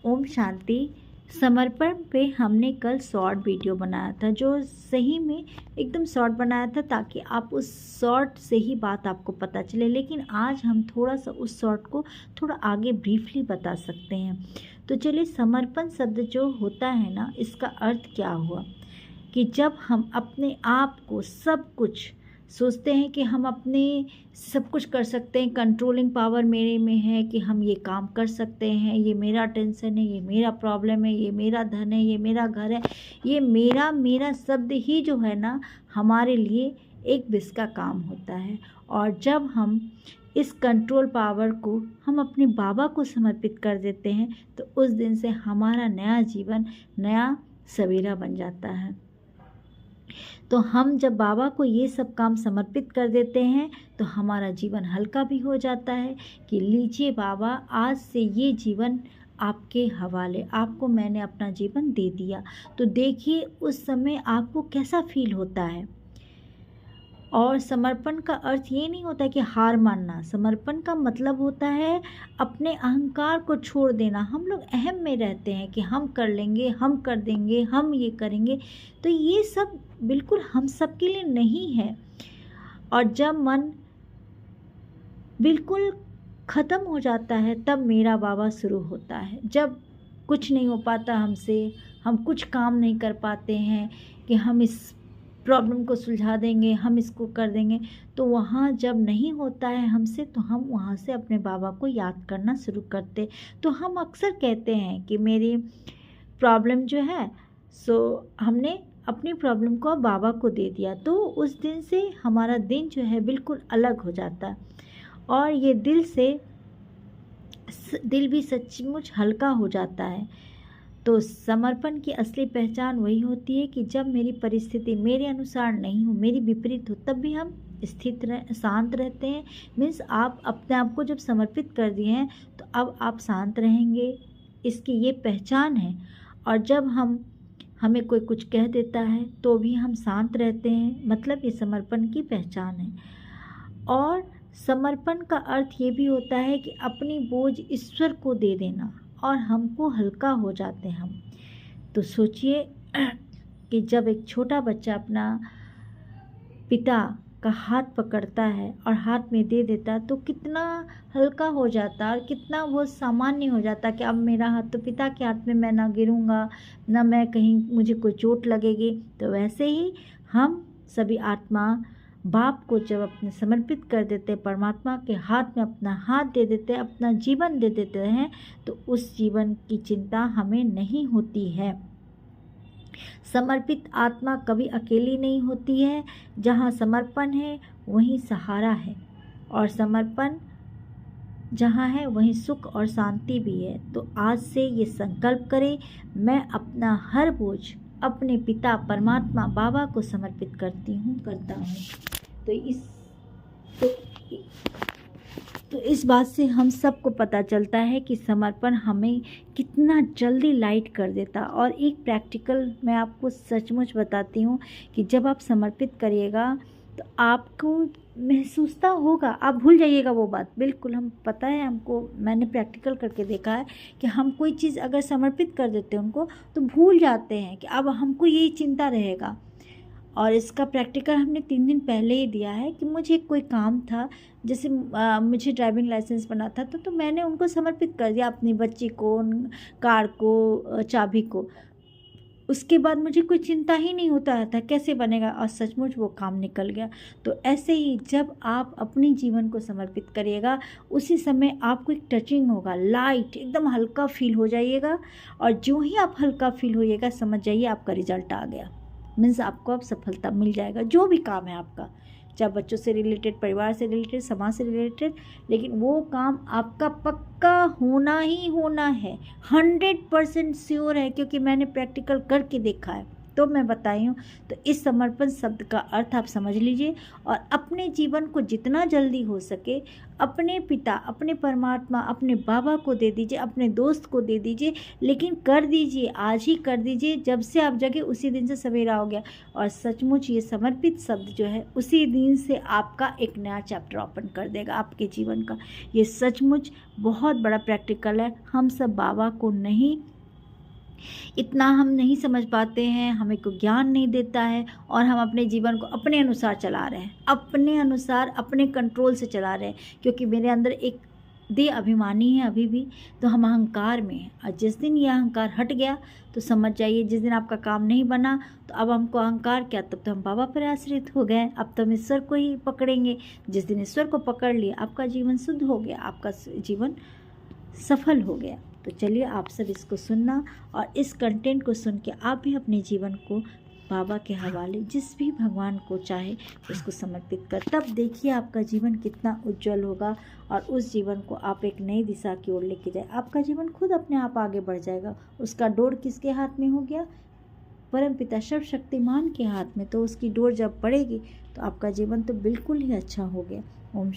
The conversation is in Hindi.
ओम शांति। समर्पण पे हमने कल शॉर्ट वीडियो बनाया था, जो सही में एकदम शॉर्ट बनाया था ताकि आप उस शॉर्ट से ही बात आपको पता चले। लेकिन आज हम थोड़ा सा उस शॉर्ट को थोड़ा आगे ब्रीफली बता सकते हैं। तो चलिए, समर्पण शब्द जो होता है ना, इसका अर्थ क्या हुआ कि जब हम अपने आप को सब कुछ सोचते हैं कि हम अपने सब कुछ कर सकते हैं, कंट्रोलिंग पावर मेरे में है कि हम ये काम कर सकते हैं, ये मेरा टेंशन है, ये मेरा प्रॉब्लम है, ये मेरा धन है, ये मेरा घर है, ये मेरा मेरा शब्द ही जो है ना हमारे लिए एक विष का काम होता है। और जब हम इस कंट्रोल पावर को हम अपने बाबा को समर्पित कर देते हैं तो उस दिन से हमारा नया जीवन, नया सवेरा बन जाता है। तो हम जब बाबा को ये सब काम समर्पित कर देते हैं तो हमारा जीवन हल्का भी हो जाता है कि लीजिए बाबा, आज से ये जीवन आपके हवाले, आपको मैंने अपना जीवन दे दिया। तो देखिए उस समय आपको कैसा फील होता है। और समर्पण का अर्थ ये नहीं होता कि हार मानना। समर्पण का मतलब होता है अपने अहंकार को छोड़ देना। हम लोग अहम में रहते हैं कि हम कर लेंगे, हम कर देंगे, हम ये करेंगे। तो ये सब बिल्कुल हम सब के लिए नहीं है। और जब मन बिल्कुल ख़त्म हो जाता है तब मेरा बाबा शुरू होता है। जब कुछ नहीं हो पाता हमसे, हम कुछ काम नहीं कर पाते हैं कि हम इस प्रॉब्लम को सुलझा देंगे, हम इसको कर देंगे, तो वहाँ जब नहीं होता है हमसे तो हम वहाँ से अपने बाबा को याद करना शुरू करते। तो हम अक्सर कहते हैं कि मेरी प्रॉब्लम जो है हमने अपनी प्रॉब्लम को बाबा को दे दिया। तो उस दिन से हमारा दिन जो है बिल्कुल अलग हो जाता है और ये दिल भी सचमुच हल्का हो जाता है। तो समर्पण की असली पहचान वही होती है कि जब मेरी परिस्थिति मेरे अनुसार नहीं हो, मेरी विपरीत हो, तब भी हम शांत रहते हैं। मीन्स आप अपने आप को जब समर्पित कर दिए हैं तो अब आप शांत रहेंगे, इसकी ये पहचान है। और जब हमें कोई कुछ कह देता है तो भी हम शांत रहते हैं, मतलब ये समर्पण की पहचान है। और समर्पण का अर्थ ये भी होता है कि अपनी बोझ ईश्वर को दे देना और हमको हल्का हो जाते हैं हम। तो सोचिए कि जब एक छोटा बच्चा अपना पिता का हाथ पकड़ता है और हाथ में दे देता है तो कितना हल्का हो जाता और कितना वो सामान्य हो जाता कि अब मेरा हाथ तो पिता के हाथ में, मैं ना गिरूँगा, ना मैं कहीं मुझे कोई चोट लगेगी। तो वैसे ही हम सभी आत्मा बाप को जब अपने समर्पित कर देते हैं, परमात्मा के हाथ में अपना हाथ दे देते हैं, अपना जीवन दे देते हैं, तो उस जीवन की चिंता हमें नहीं होती है। समर्पित आत्मा कभी अकेली नहीं होती है। जहाँ समर्पण है वहीं सहारा है, और समर्पण जहाँ है वहीं सुख और शांति भी है। तो आज से ये संकल्प करें, मैं अपना हर बोझ अपने पिता परमात्मा बाबा को समर्पित करता हूँ। तो इस बात से हम सबको पता चलता है कि समर्पण हमें कितना जल्दी लाइट कर देता। और एक प्रैक्टिकल मैं आपको सचमुच बताती हूँ कि जब आप समर्पित करिएगा तो आपको महसूसता होगा, आप भूल जाइएगा वो बात। बिल्कुल, हम पता है हमको, मैंने प्रैक्टिकल करके देखा है कि हम कोई चीज़ अगर समर्पित कर देते हैं उनको तो भूल जाते हैं कि अब हमको यही चिंता रहेगा। और इसका प्रैक्टिकल हमने 3 दिन पहले ही दिया है कि मुझे कोई काम था, जैसे मुझे ड्राइविंग लाइसेंस बना था तो मैंने उनको समर्पित कर दिया, अपनी बच्ची को, कार को, चाबी को। उसके बाद मुझे कोई चिंता ही नहीं होता था कैसे बनेगा, और सचमुच वो काम निकल गया। तो ऐसे ही जब आप अपने जीवन को समर्पित करिएगा उसी समय आपको एक टचिंग होगा, लाइट एकदम हल्का फील हो जाइएगा। और जो ही आप हल्का फील होइएगा समझ जाइए आपका रिजल्ट आ गया। मीन्स आपको अब सफलता मिल जाएगा, जो भी काम है आपका, चाहे बच्चों से रिलेटेड, परिवार से रिलेटेड, समाज से रिलेटेड, लेकिन वो काम आपका पक्का होना ही होना है। 100% श्योर है, क्योंकि मैंने प्रैक्टिकल करके देखा है। तो मैं बताई हूँ। तो इस समर्पण शब्द का अर्थ आप समझ लीजिए और अपने जीवन को जितना जल्दी हो सके अपने पिता, अपने परमात्मा, अपने बाबा को दे दीजिए, अपने दोस्त को दे दीजिए, लेकिन कर दीजिए, आज ही कर दीजिए। जब से आप जगे उसी दिन से सवेरा हो गया। और सचमुच ये समर्पित शब्द जो है उसी दिन से आपका एक नया चैप्टर ओपन कर देगा आपके जीवन का। ये सचमुच बहुत बड़ा प्रैक्टिकल है। हम सब बाबा को नहीं, इतना हम नहीं समझ पाते हैं, हमें को ज्ञान नहीं देता है और हम अपने जीवन को अपने अनुसार चला रहे हैं, अपने अनुसार, अपने कंट्रोल से चला रहे हैं। क्योंकि मेरे अंदर एक देह अभिमानी है अभी भी, तो हम अहंकार में हैं। और जिस दिन ये अहंकार हट गया तो समझ जाइए, जिस दिन आपका काम नहीं बना तो अब हमको अहंकार क्या, तब तो हम बाबा पर आश्रित हो गए। अब तो हम ईश्वर को ही पकड़ेंगे। जिस दिन ईश्वर को पकड़ लिया आपका जीवन शुद्ध हो गया, आपका जीवन सफल हो गया। तो चलिए आप सब इसको सुनना और इस कंटेंट को सुन के आप भी अपने जीवन को बाबा के हवाले, जिस भी भगवान को चाहे उसको समर्पित कर। तब देखिए आपका जीवन कितना उज्जवल होगा और उस जीवन को आप एक नई दिशा की ओर लेके जाए। आपका जीवन खुद अपने आप आगे बढ़ जाएगा। उसका डोर किसके हाथ में हो गया? परमपिता सर्वशक्तिमान के हाथ में। तो उसकी डोर जब पड़ेगी तो आपका जीवन तो बिल्कुल ही अच्छा हो गया। ओम